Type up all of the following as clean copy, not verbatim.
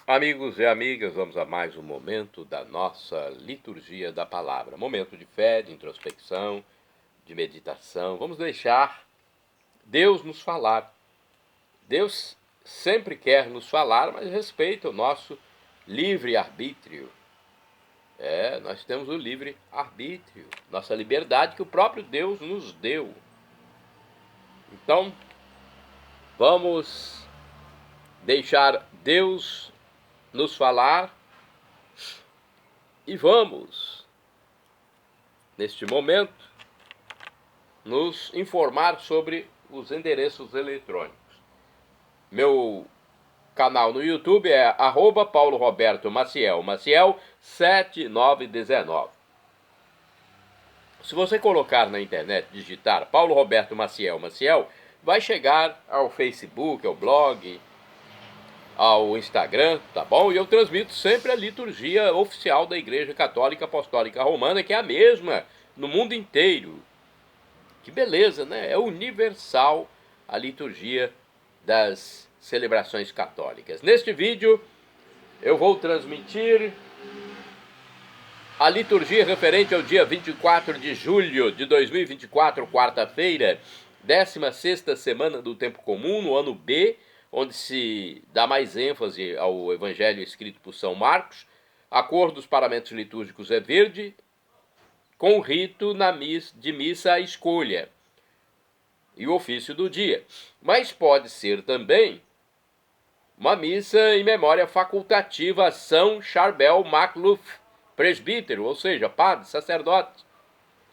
Amigos e amigas, vamos a mais um momento da nossa liturgia da palavra. Momento de fé, de introspecção, de meditação. Vamos deixar Deus nos falar. Deus sempre quer nos falar, mas respeita o nosso livre-arbítrio. Nós temos o livre-arbítrio, nossa liberdade que o próprio Deus nos deu. Então, vamos deixar Deus nos falar e vamos, neste momento, nos informar sobre os endereços eletrônicos. Meu canal no YouTube é @Paulo Roberto Maciel, Maciel 7919. Se você colocar na internet, digitar Paulo Roberto Maciel, Maciel, vai chegar ao Facebook, ao blog, ao Instagram, tá bom? E eu transmito sempre a liturgia oficial da Igreja Católica Apostólica Romana, que é a mesma no mundo inteiro. Que beleza, né? É universal a liturgia das celebrações católicas. Neste vídeo, eu vou transmitir a liturgia referente ao dia 24 de julho de 2024, quarta-feira, 16ª semana do Tempo Comum, no ano B, onde se dá mais ênfase ao evangelho escrito por São Marcos. A cor dos paramentos litúrgicos é verde, com o rito de missa à escolha e o ofício do dia. Mas pode ser também uma missa em memória facultativa a São Charbel Macluf, presbítero, ou seja, padre, sacerdote.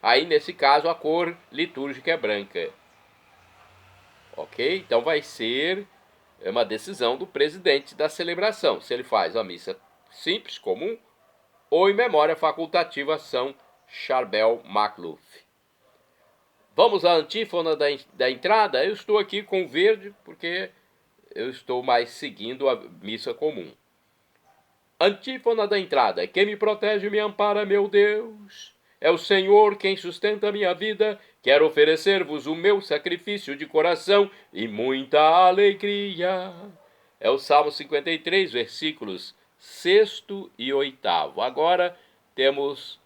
Aí, nesse caso, a cor litúrgica é branca. Ok? Então vai ser uma decisão do presidente da celebração, se ele faz a missa simples, comum, ou em memória facultativa a São Charbel Macluf. Vamos à antífona da entrada. Eu estou aqui com verde porque eu estou mais seguindo a missa comum. Antífona da entrada. Quem me protege e me ampara, meu Deus. É o Senhor quem sustenta a minha vida. Quero oferecer-vos o meu sacrifício de coração e muita alegria. É o Salmo 53, versículos 6º e 8º. Agora temos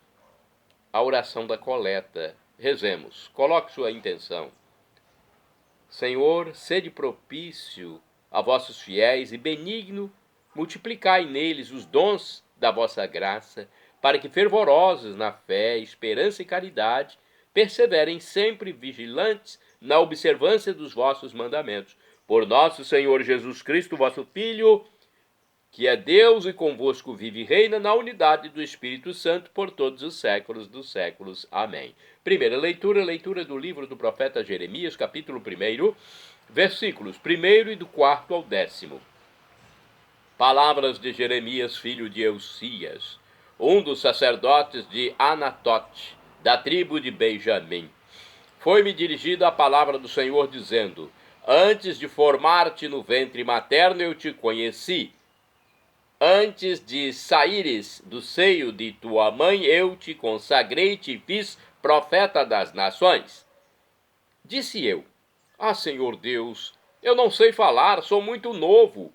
a oração da coleta. Rezemos. Coloque sua intenção. Senhor, sede propício a vossos fiéis e benigno, multiplicai neles os dons da vossa graça, para que, fervorosos na fé, esperança e caridade, perseverem sempre vigilantes na observância dos vossos mandamentos. Por nosso Senhor Jesus Cristo, vosso Filho, que é Deus e convosco vive e reina na unidade do Espírito Santo por todos os séculos dos séculos. Amém. Primeira leitura, leitura do livro do profeta Jeremias, capítulo 1, versículos 1º e do 4º ao 10º. Palavras de Jeremias, filho de Eusias, um dos sacerdotes de Anatote, da tribo de Benjamim. Foi-me dirigida a palavra do Senhor, dizendo: Antes de formar-te no ventre materno eu te conheci. Antes de saíres do seio de tua mãe, eu te consagrei e te fiz profeta das nações. Disse eu: Senhor Deus, eu não sei falar, sou muito novo.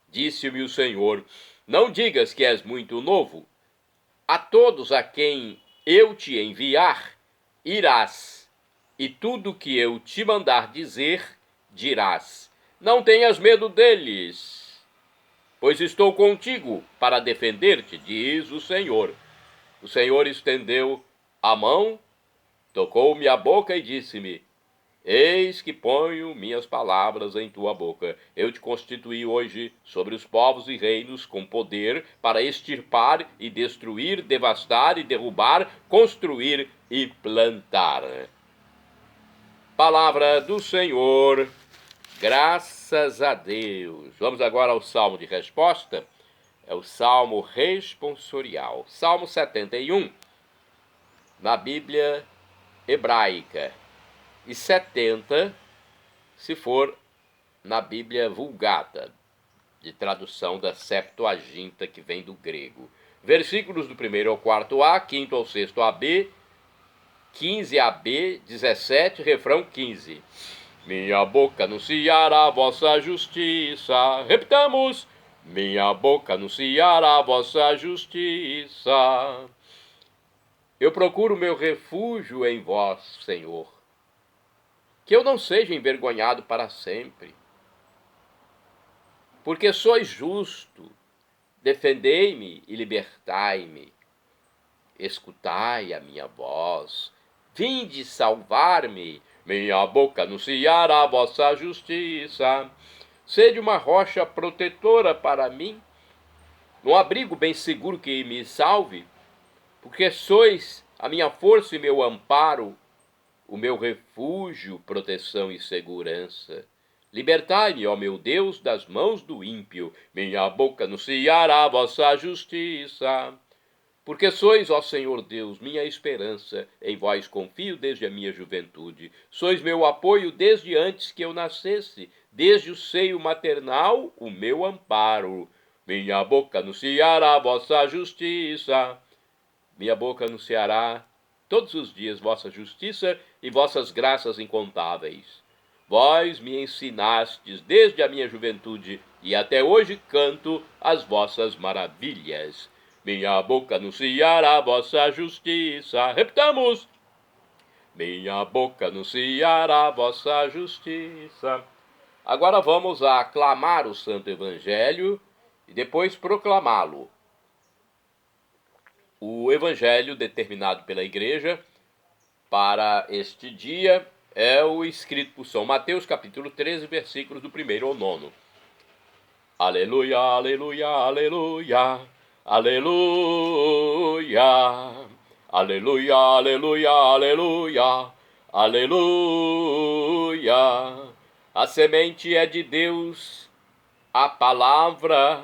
Disse-me o Senhor: Não digas que és muito novo. A todos a quem eu te enviar, irás, e tudo que eu te mandar dizer, dirás. Não tenhas medo deles, pois estou contigo para defender-te, diz o Senhor. O Senhor estendeu a mão, tocou-me a boca e disse-me: Eis que ponho minhas palavras em tua boca. Eu te constituí hoje sobre os povos e reinos com poder para extirpar e destruir, devastar e derrubar, construir e plantar. Palavra do Senhor. Graças a Deus. Vamos agora ao salmo de resposta. É o salmo responsorial. Salmo 71, na Bíblia hebraica. E 70, se for na Bíblia Vulgata, de tradução da Septuaginta, que vem do grego. Versículos do 1º ao 4a, 5º ao 6º AB, 15ab, 17, refrão 15. Minha boca anunciará a vossa justiça. Repitamos: minha boca anunciará a vossa justiça. Eu procuro meu refúgio em vós, Senhor, que eu não seja envergonhado para sempre. Porque sois justo, defendei-me e libertai-me. Escutai a minha voz, vinde salvar-me, minha boca anunciará a vossa justiça. Sede uma rocha protetora para mim, um abrigo bem seguro que me salve, porque sois a minha força e meu amparo, o meu refúgio, proteção e segurança. Libertai-me, ó meu Deus, das mãos do ímpio, minha boca anunciará a vossa justiça. Porque sois, ó Senhor Deus, minha esperança, em vós confio desde a minha juventude. Sois meu apoio desde antes que eu nascesse, desde o seio maternal, o meu amparo. Minha boca anunciará a vossa justiça. Minha boca anunciará todos os dias vossa justiça e vossas graças incontáveis. Vós me ensinastes desde a minha juventude e até hoje canto as vossas maravilhas. Minha boca anunciará a vossa justiça. Repitamos! Minha boca anunciará a vossa justiça. Agora vamos aclamar o Santo Evangelho e depois proclamá-lo. O Evangelho determinado pela Igreja para este dia é o escrito por São Mateus, capítulo 13, versículos do 1º ao 9. Aleluia, aleluia, aleluia, aleluia, aleluia, aleluia, aleluia, aleluia. A semente é de Deus, a palavra,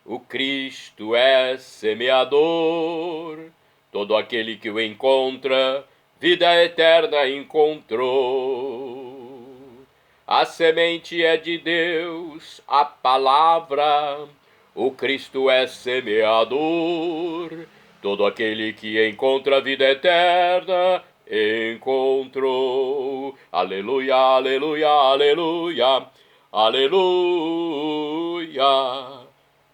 o Cristo é semeador. Todo aquele que o encontra, vida eterna encontrou. A semente é de Deus, a palavra, o Cristo é semeador. Todo aquele que encontra a vida eterna encontrou. Aleluia, aleluia, aleluia, aleluia,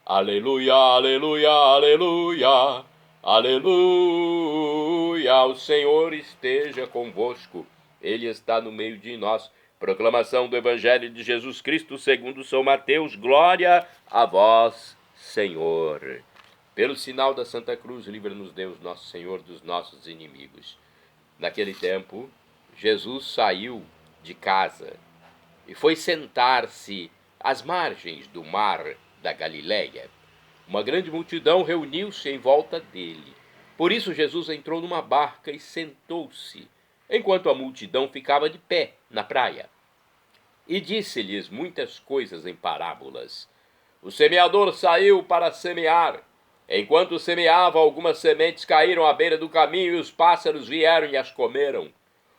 aleluia, aleluia, aleluia, aleluia. O Senhor esteja convosco, Ele está no meio de nós. Proclamação do Evangelho de Jesus Cristo segundo São Mateus. Glória a vós, Senhor. Pelo sinal da Santa Cruz, livra-nos Deus, nosso Senhor, dos nossos inimigos. Naquele tempo, Jesus saiu de casa e foi sentar-se às margens do mar da Galileia. Uma grande multidão reuniu-se em volta dele. Por isso Jesus entrou numa barca e sentou-se, enquanto a multidão ficava de pé na praia. E disse-lhes muitas coisas em parábolas. O semeador saiu para semear. Enquanto semeava, algumas sementes caíram à beira do caminho e os pássaros vieram e as comeram.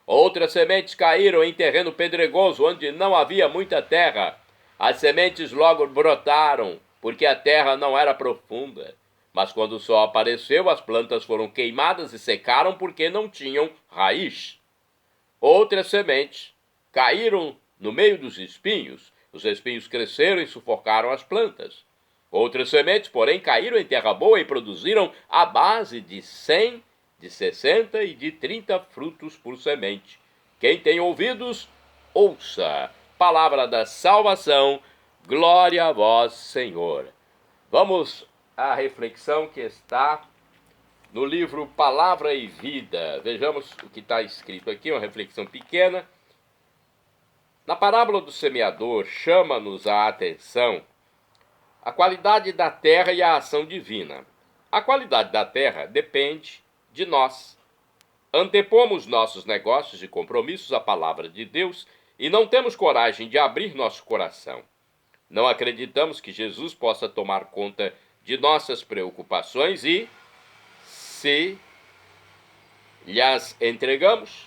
Outras sementes caíram em terreno pedregoso, onde não havia muita terra. As sementes logo brotaram, porque a terra não era profunda. Mas quando o sol apareceu, as plantas foram queimadas e secaram porque não tinham raiz. Outras sementes caíram no meio dos espinhos. Os espinhos cresceram e sufocaram as plantas. Outras sementes, porém, caíram em terra boa e produziram a base de 100, de 60 e de 30 frutos por semente. Quem tem ouvidos, ouça. Palavra da salvação. Glória a vós, Senhor. Vamos à reflexão que está no livro Palavra e Vida. Vejamos o que está escrito aqui, uma reflexão pequena. Na parábola do semeador, chama-nos a atenção a qualidade da terra e a ação divina. A qualidade da terra depende de nós. Antepomos nossos negócios e compromissos à palavra de Deus e não temos coragem de abrir nosso coração. Não acreditamos que Jesus possa tomar conta de nossas preocupações e, se lhas entregamos,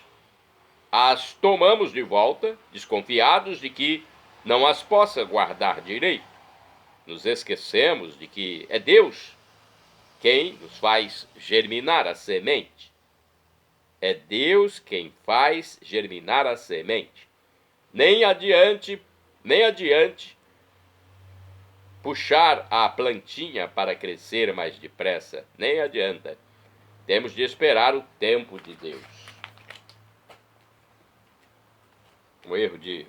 as tomamos de volta, desconfiados de que não as possa guardar direito. Nos esquecemos de que é Deus quem nos faz germinar a semente. É Deus quem faz germinar a semente. Nem adiante puxar a plantinha para crescer mais depressa. Nem adianta. Temos de esperar o tempo de Deus. Um erro de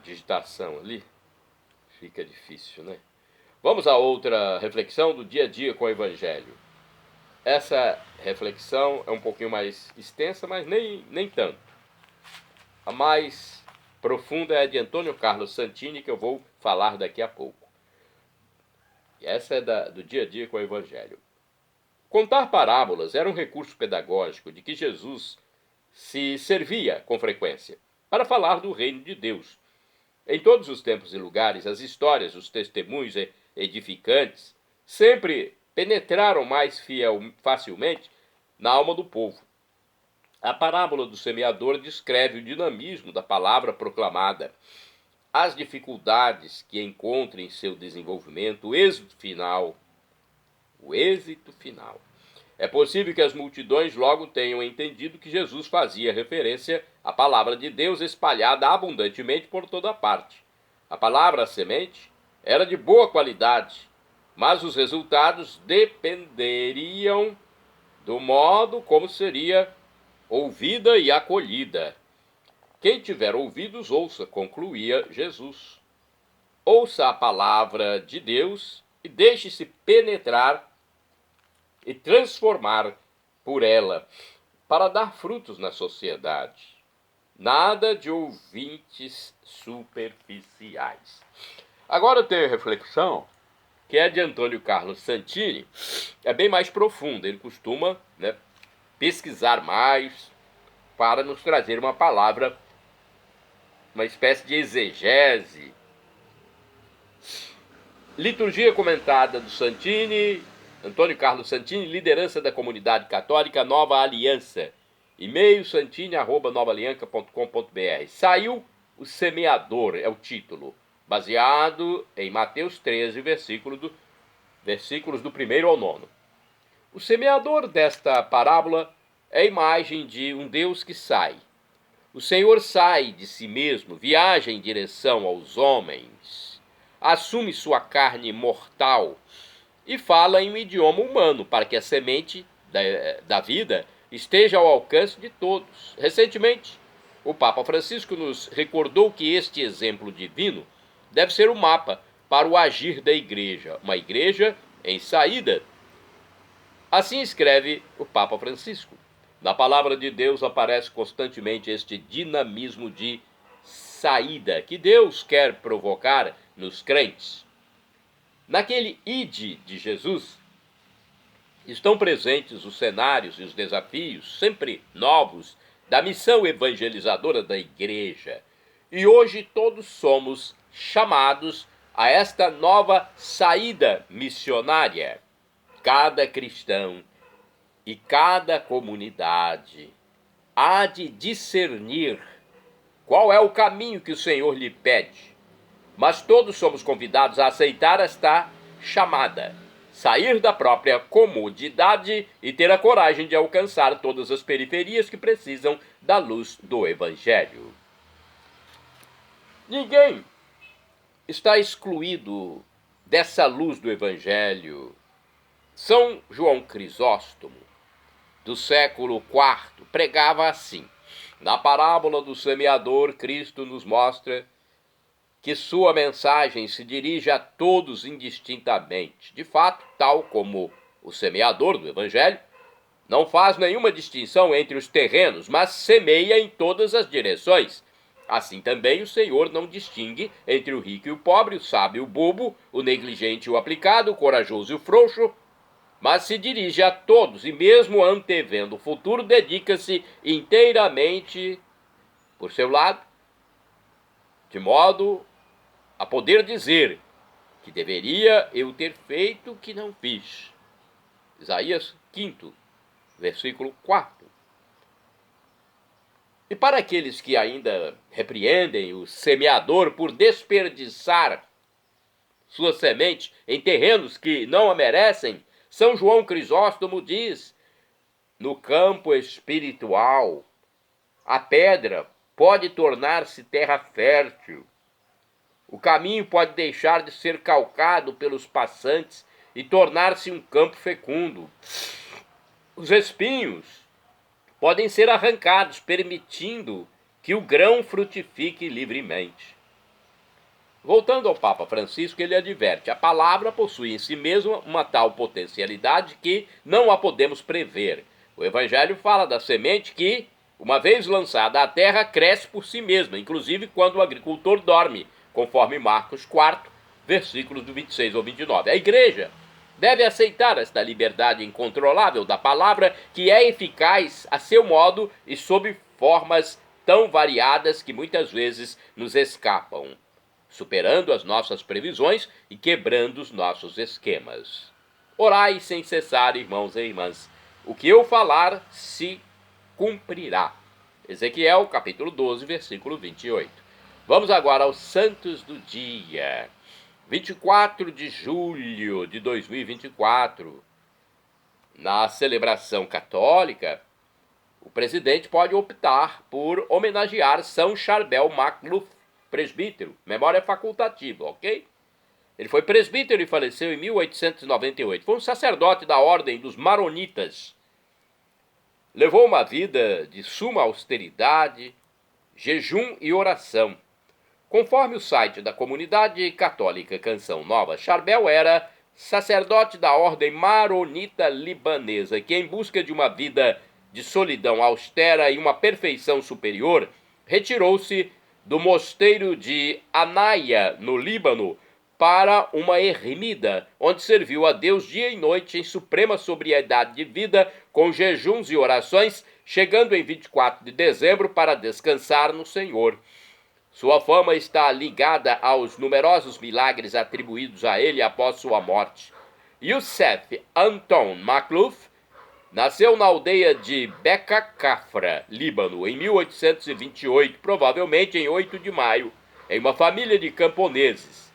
digitação ali fica difícil, né? Vamos a outra reflexão do dia a dia com o Evangelho. Essa reflexão é um pouquinho mais extensa, mas nem tanto. A mais profunda é a de Antônio Carlos Santini, que eu vou falar daqui a pouco. E essa é do dia a dia com o Evangelho. Contar parábolas era um recurso pedagógico de que Jesus se servia com frequência para falar do reino de Deus. Em todos os tempos e lugares, as histórias, os testemunhos edificantes sempre penetraram mais facilmente na alma do povo. A parábola do semeador descreve o dinamismo da palavra proclamada, as dificuldades que encontra em seu desenvolvimento, o êxito final. É possível que as multidões logo tenham entendido que Jesus fazia referência à palavra de Deus espalhada abundantemente por toda parte. A palavra, a semente, era de boa qualidade, mas os resultados dependeriam do modo como seria ouvida e acolhida. Quem tiver ouvidos, ouça, concluía Jesus. Ouça a palavra de Deus e deixe-se penetrar e transformar por ela, para dar frutos na sociedade. Nada de ouvintes superficiais. Agora eu tenho a reflexão, que é de Antônio Carlos Santini, é bem mais profunda. Ele costuma, pesquisar mais para nos trazer uma palavra, uma espécie de exegese. Liturgia comentada do Santini, Antônio Carlos Santini, liderança da comunidade católica Nova Aliança. E-mail santini@novaalianca.com.br. Saiu o semeador, é o título, baseado em Mateus 13, versículos do 1º ao 9º. O semeador desta parábola é a imagem de um Deus que sai. O Senhor sai de si mesmo, viaja em direção aos homens, assume sua carne mortal e fala em um idioma humano para que a semente da vida esteja ao alcance de todos. Recentemente, o Papa Francisco nos recordou que este exemplo divino deve ser o mapa para o agir da igreja, uma igreja em saída. Assim escreve o Papa Francisco. Na palavra de Deus aparece constantemente este dinamismo de saída que Deus quer provocar nos crentes. Naquele ide de Jesus, estão presentes os cenários e os desafios, sempre novos, da missão evangelizadora da igreja. E hoje todos somos chamados a esta nova saída missionária. Cada cristão e cada comunidade há de discernir qual é o caminho que o Senhor lhe pede. Mas todos somos convidados a aceitar esta chamada, sair da própria comodidade e ter a coragem de alcançar todas as periferias que precisam da luz do Evangelho. Ninguém está excluído dessa luz do Evangelho. São João Crisóstomo, do século IV, pregava assim. Na parábola do semeador, Cristo nos mostra que sua mensagem se dirige a todos indistintamente. De fato, tal como o semeador do Evangelho, não faz nenhuma distinção entre os terrenos, mas semeia em todas as direções. Assim também o Senhor não distingue entre o rico e o pobre, o sábio e o bobo, o negligente e o aplicado, o corajoso e o frouxo, mas se dirige a todos e mesmo antevendo o futuro, dedica-se inteiramente por seu lado, de modo a poder dizer que deveria eu ter feito o que não fiz. Isaías 5, versículo 4. E para aqueles que ainda repreendem o semeador por desperdiçar sua semente em terrenos que não a merecem, São João Crisóstomo diz: no campo espiritual, a pedra pode tornar-se terra fértil. O caminho pode deixar de ser calcado pelos passantes e tornar-se um campo fecundo. Os espinhos podem ser arrancados, permitindo que o grão frutifique livremente. Voltando ao Papa Francisco, ele adverte: a palavra possui em si mesma uma tal potencialidade que não a podemos prever. O Evangelho fala da semente que, uma vez lançada à terra, cresce por si mesma, inclusive quando o agricultor dorme, conforme Marcos 4, versículos do 26 ao 29. A Igreja deve aceitar esta liberdade incontrolável da palavra, que é eficaz a seu modo e sob formas tão variadas que muitas vezes nos escapam, superando as nossas previsões e quebrando os nossos esquemas. Orai sem cessar, irmãos e irmãs. O que eu falar se cumprirá. Ezequiel, capítulo 12, versículo 28. Vamos agora aos santos do dia. 24 de julho de 2024. Na celebração católica, o presidente pode optar por homenagear São Charbel Macluf, presbítero, memória facultativa, ok? Ele foi presbítero e faleceu em 1898. Foi um sacerdote da ordem dos Maronitas. Levou uma vida de suma austeridade, jejum e oração. Conforme o site da comunidade católica Canção Nova, Charbel era sacerdote da ordem maronita libanesa, que, em busca de uma vida de solidão austera e uma perfeição superior, retirou-se do mosteiro de Anaia, no Líbano, para uma ermida, onde serviu a Deus dia e noite em suprema sobriedade de vida, com jejuns e orações, chegando em 24 de dezembro para descansar no Senhor. Sua fama está ligada aos numerosos milagres atribuídos a ele após sua morte. Youssef Anton Macluf nasceu na aldeia de Beca Cafra, Líbano, em 1828, provavelmente em 8 de maio, em uma família de camponeses.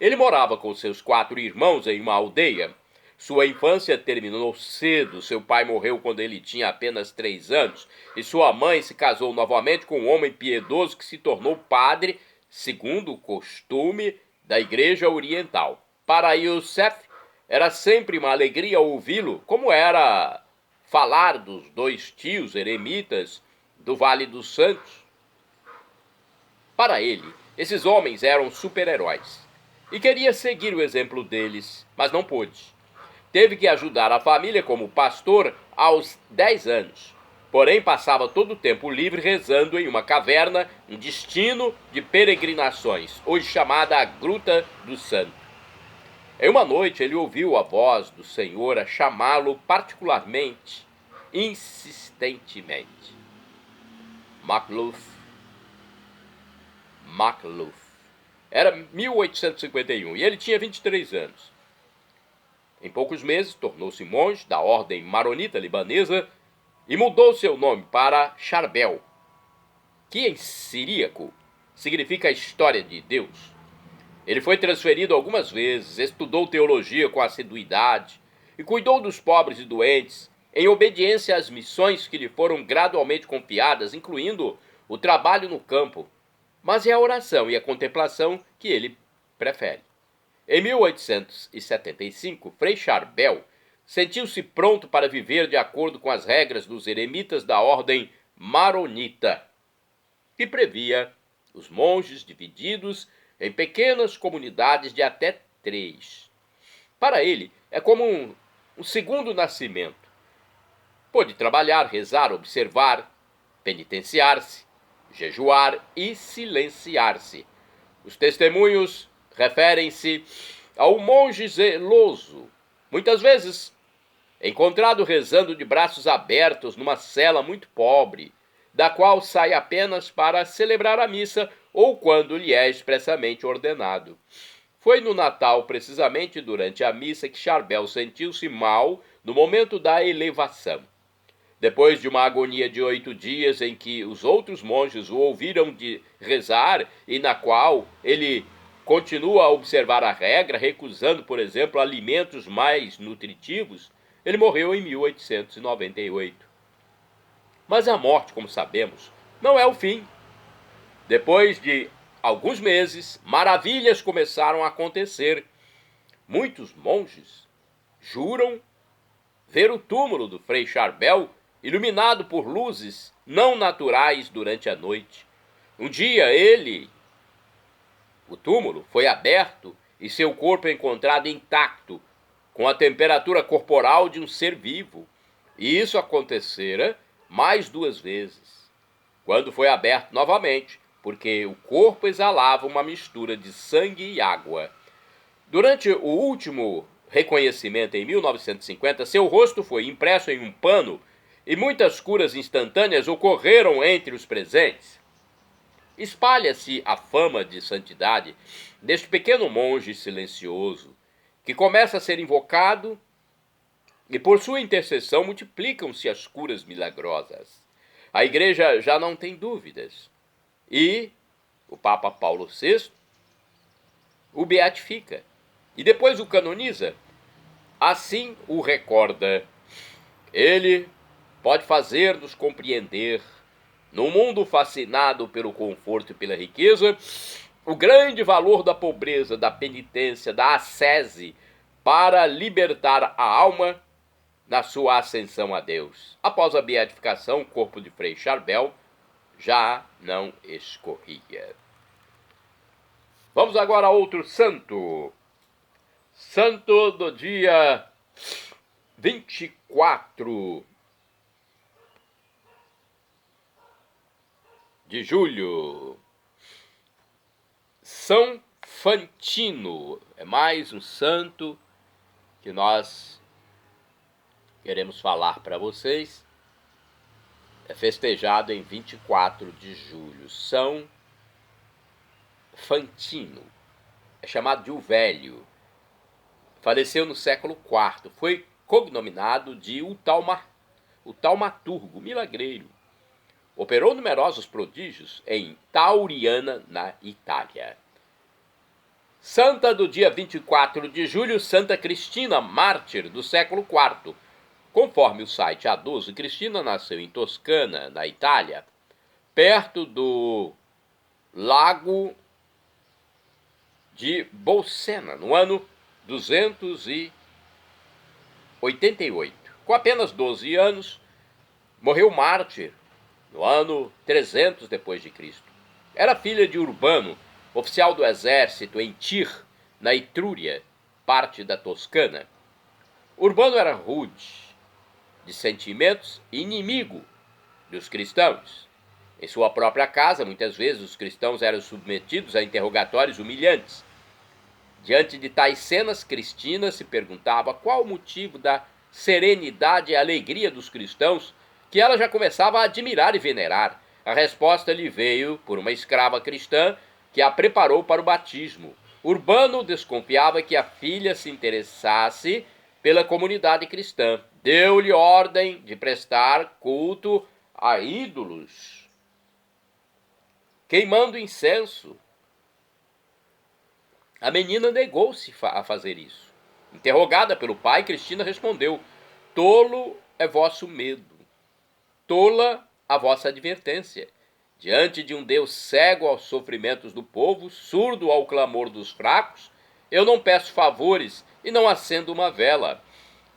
Ele morava com seus 4 irmãos em uma aldeia. Sua infância terminou cedo, seu pai morreu quando ele tinha apenas 3 anos, e sua mãe se casou novamente com um homem piedoso que se tornou padre, segundo o costume da Igreja Oriental. Para Youssef, era sempre uma alegria ouvi-lo, como era falar dos 2 tios eremitas do Vale dos Santos. Para ele, esses homens eram super-heróis, e queria seguir o exemplo deles, mas não pôde. Teve que ajudar a família como pastor aos 10 anos. Porém, passava todo o tempo livre rezando em uma caverna, um destino de peregrinações, hoje chamada a Gruta do Santo. Em uma noite, ele ouviu a voz do Senhor a chamá-lo particularmente, insistentemente. Macluf. Era 1851 e ele tinha 23 anos. Em poucos meses, tornou-se monge da ordem maronita libanesa e mudou seu nome para Charbel, que em siríaco significa a história de Deus. Ele foi transferido algumas vezes, estudou teologia com assiduidade e cuidou dos pobres e doentes, em obediência às missões que lhe foram gradualmente confiadas, incluindo o trabalho no campo, mas é a oração e a contemplação que ele prefere. Em 1875, Frei Charbel sentiu-se pronto para viver de acordo com as regras dos eremitas da ordem maronita, que previa os monges divididos em pequenas comunidades de até 3. Para ele, é como um segundo nascimento. Pôde trabalhar, rezar, observar, penitenciar-se, jejuar e silenciar-se. Os testemunhos referem-se ao monge zeloso, muitas vezes encontrado rezando de braços abertos numa cela muito pobre, da qual sai apenas para celebrar a missa ou quando lhe é expressamente ordenado. Foi no Natal, precisamente durante a missa, que Charbel sentiu-se mal no momento da elevação. Depois de uma agonia de 8 dias em que os outros monges o ouviram de rezar e na qual ele continua a observar a regra, recusando, por exemplo, alimentos mais nutritivos, ele morreu em 1898. Mas a morte, como sabemos, não é o fim. Depois de alguns meses, maravilhas começaram a acontecer. Muitos monges juram ver o túmulo do Frei Charbel iluminado por luzes não naturais durante a noite. Um dia o túmulo, foi aberto e seu corpo encontrado intacto, com a temperatura corporal de um ser vivo. E isso acontecera mais 2 vezes, quando foi aberto novamente, porque o corpo exalava uma mistura de sangue e água. Durante o último reconhecimento em 1950, seu rosto foi impresso em um pano e muitas curas instantâneas ocorreram entre os presentes. Espalha-se a fama de santidade deste pequeno monge silencioso, que começa a ser invocado e por sua intercessão multiplicam-se as curas milagrosas. A igreja já não tem dúvidas e o Papa Paulo VI o beatifica e depois o canoniza. Assim o recorda. Ele pode fazer-nos compreender, num mundo fascinado pelo conforto e pela riqueza, o grande valor da pobreza, da penitência, da ascese, para libertar a alma na sua ascensão a Deus. Após a beatificação, o corpo de Frei Charbel já não escorria. Vamos agora a outro santo. Santo do dia 24 de julho. São Fantino. É mais um santo que nós queremos falar para vocês. É festejado em 24 de julho. São Fantino. É chamado de o Velho. Faleceu no século IV. Foi cognominado de o Taumaturgo, milagreiro. Operou numerosos prodígios em Tauriana, na Itália. Santa do dia 24 de julho, Santa Cristina, mártir do século IV. Conforme o site A12, Cristina nasceu em Toscana, na Itália, perto do lago de Bolsena, no ano 288. Com apenas 12 anos, morreu mártir no ano 300 depois de Cristo. Era filha de Urbano, oficial do exército em Tir, na Etrúria, parte da Toscana. Urbano era rude de sentimentos e inimigo dos cristãos. Em sua própria casa, muitas vezes os cristãos eram submetidos a interrogatórios humilhantes. Diante de tais cenas, Cristina se perguntava qual o motivo da serenidade e alegria dos cristãos, que ela já começava a admirar e venerar. A resposta lhe veio por uma escrava cristã que a preparou para o batismo. Urbano desconfiava que a filha se interessasse pela comunidade cristã. Deu-lhe ordem de prestar culto a ídolos, queimando incenso. A menina negou-se a fazer isso. Interrogada pelo pai, Cristina respondeu: tolo é vosso medo, tola a vossa advertência. Diante de um Deus cego aos sofrimentos do povo, surdo ao clamor dos fracos, eu não peço favores e não acendo uma vela.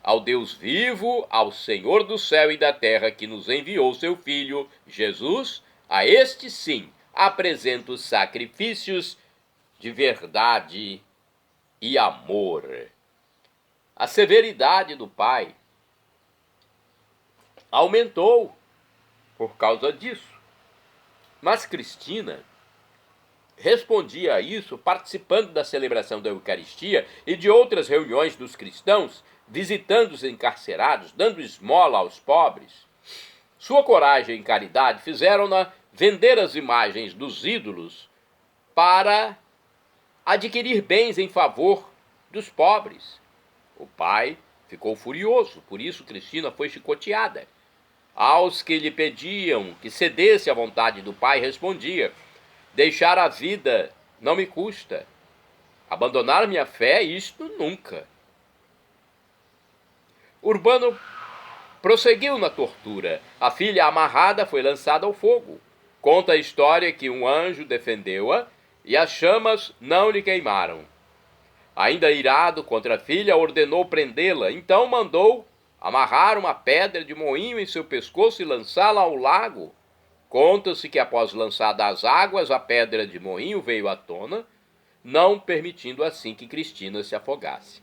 Ao Deus vivo, ao Senhor do céu e da terra, que nos enviou seu Filho, Jesus, a este sim apresento sacrifícios de verdade e amor. A severidade do pai aumentou por causa disso. Mas Cristina respondia a isso participando da celebração da Eucaristia e de outras reuniões dos cristãos, visitando os encarcerados, dando esmola aos pobres. Sua coragem e caridade fizeram-na vender as imagens dos ídolos para adquirir bens em favor dos pobres. O pai ficou furioso, por isso Cristina foi chicoteada. Aos que lhe pediam que cedesse à vontade do pai, respondia: deixar a vida não me custa. Abandonar minha fé, isto nunca. Urbano prosseguiu na tortura. A filha amarrada foi lançada ao fogo. Conta a história que um anjo defendeu-a e as chamas não lhe queimaram. Ainda irado contra a filha, ordenou prendê-la. Então mandou amarrar uma pedra de moinho em seu pescoço e lançá-la ao lago. Conta-se que após lançada às águas, a pedra de moinho veio à tona, não permitindo assim que Cristina se afogasse.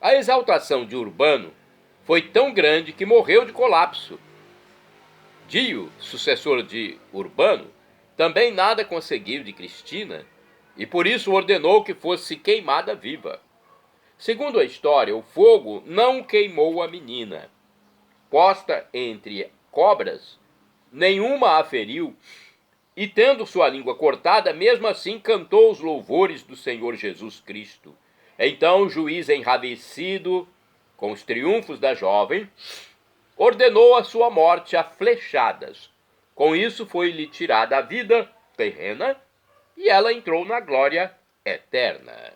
A exaltação de Urbano foi tão grande que morreu de colapso. Dio, sucessor de Urbano, também nada conseguiu de Cristina e por isso ordenou que fosse queimada viva. Segundo a história, o fogo não queimou a menina. Posta entre cobras, nenhuma a feriu, e tendo sua língua cortada, mesmo assim cantou os louvores do Senhor Jesus Cristo. Então o juiz, enravecido com os triunfos da jovem, ordenou a sua morte a flechadas. Com isso foi-lhe tirada a vida terrena e ela entrou na glória eterna.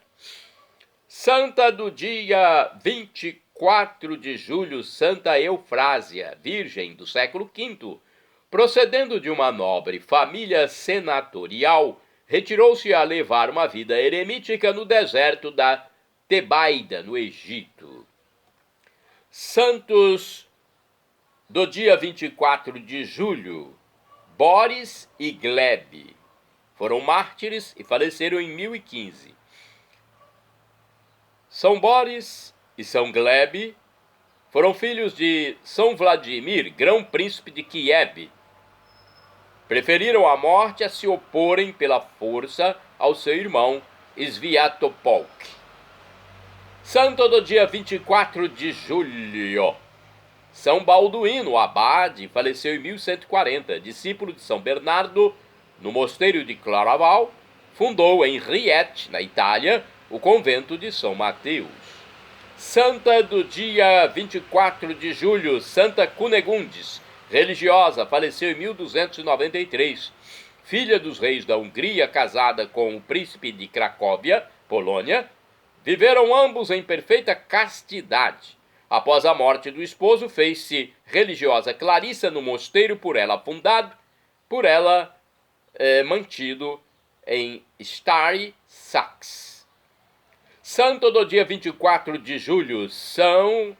Santa do dia 24 de julho, Santa Eufrásia, virgem do século V, procedendo de uma nobre família senatorial, retirou-se a levar uma vida eremítica no deserto da Tebaida, no Egito. Santos do dia 24 de julho, Boris e Gleb foram mártires e faleceram em 1015. São Boris e São Gleb foram filhos de São Vladimir, grão-príncipe de Kiev. Preferiram a morte a se oporem pela força ao seu irmão Sviatopolk. Santo do dia 24 de julho, São Balduíno, abade, faleceu em 1140, discípulo de São Bernardo, no mosteiro de Claraval, fundou em Rieti, na Itália, o convento de São Mateus. Santa do dia 24 de julho, Santa Cunegundes, religiosa, faleceu em 1293. Filha dos reis da Hungria, casada com o príncipe de Cracóvia, Polônia, viveram ambos em perfeita castidade. Após a morte do esposo, fez-se religiosa clarissa no mosteiro por ela fundado, por ela mantido em Stary Sax. Santo do dia 24 de julho, São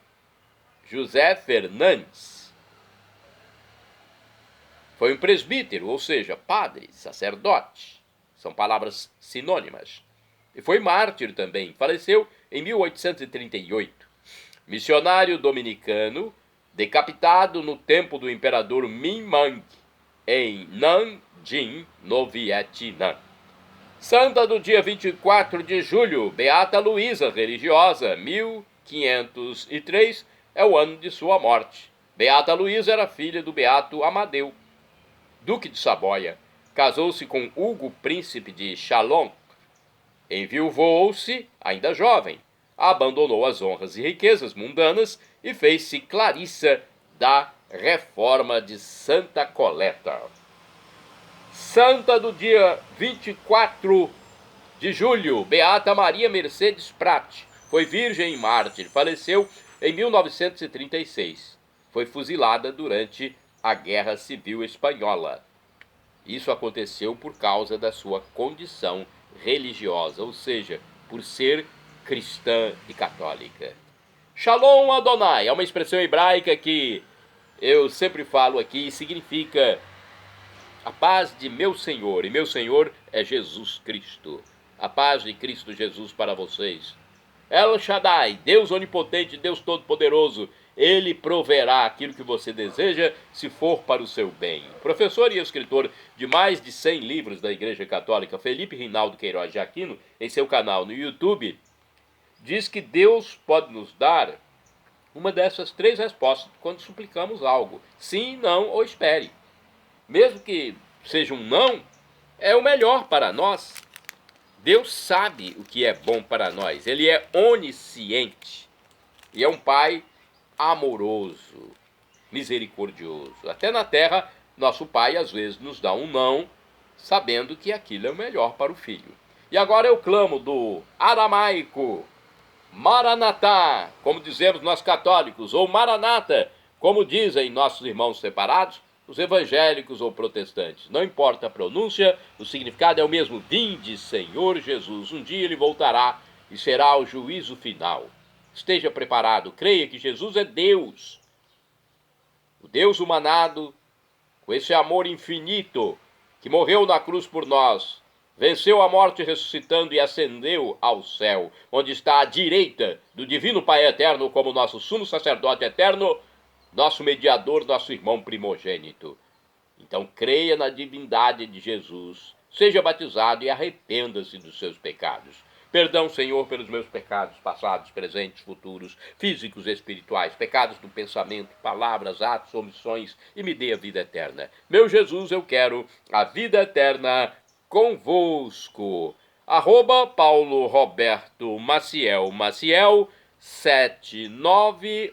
José Fernandes. Foi um presbítero, ou seja, padre, sacerdote. São palavras sinônimas. E foi mártir também. Faleceu em 1838. Missionário dominicano, decapitado no tempo do imperador Minh-Mang, em Nanjing, no Vietnã. Santa do dia 24 de julho, Beata Luísa, religiosa, 1503, é o ano de sua morte. Beata Luísa era filha do Beato Amadeu, duque de Saboia. Casou-se com Hugo, príncipe de Chalon. Enviuvou-se, ainda jovem. Abandonou as honras e riquezas mundanas e fez-se clarissa da Reforma de Santa Coleta. Santa do dia 24 de julho, Beata Maria Mercedes Prat, foi virgem e mártir, faleceu em 1936. Foi fuzilada durante a Guerra Civil Espanhola. Isso aconteceu por causa da sua condição religiosa, ou seja, por ser cristã e católica. Shalom Adonai é uma expressão hebraica que eu sempre falo aqui e significa a paz de meu Senhor, e meu Senhor é Jesus Cristo. A paz de Cristo Jesus para vocês. El Shaddai, Deus onipotente, Deus todo-poderoso, Ele proverá aquilo que você deseja, se for para o seu bem. Professor e escritor de mais de 100 livros da Igreja Católica, Felipe Rinaldo Queiroz de Aquino, em seu canal no YouTube, diz que Deus pode nos dar uma dessas 3 respostas quando suplicamos algo. Sim, não ou espere. Mesmo que seja um não, é o melhor para nós. Deus sabe o que é bom para nós. Ele é onisciente. E é um Pai amoroso, misericordioso. Até na terra, nosso Pai às vezes nos dá um não, sabendo que aquilo é o melhor para o filho. E agora eu clamo do aramaico, Maranatá, como dizemos nós católicos, ou Maranata, como dizem nossos irmãos separados, os evangélicos ou protestantes. Não importa a pronúncia, o significado é o mesmo. Vinde, Senhor Jesus. Um dia ele voltará e será o juízo final. Esteja preparado, creia que Jesus é Deus. O Deus humanado, com esse amor infinito, que morreu na cruz por nós, venceu a morte ressuscitando e ascendeu ao céu, onde está à direita do Divino Pai Eterno como nosso sumo sacerdote eterno, nosso mediador, nosso irmão primogênito. Então creia na divindade de Jesus, seja batizado e arrependa-se dos seus pecados. Perdão, Senhor, pelos meus pecados passados, presentes, futuros, físicos e espirituais, pecados do pensamento, palavras, atos, omissões, e me dê a vida eterna. Meu Jesus, eu quero a vida eterna convosco. Paulo Roberto Maciel 7919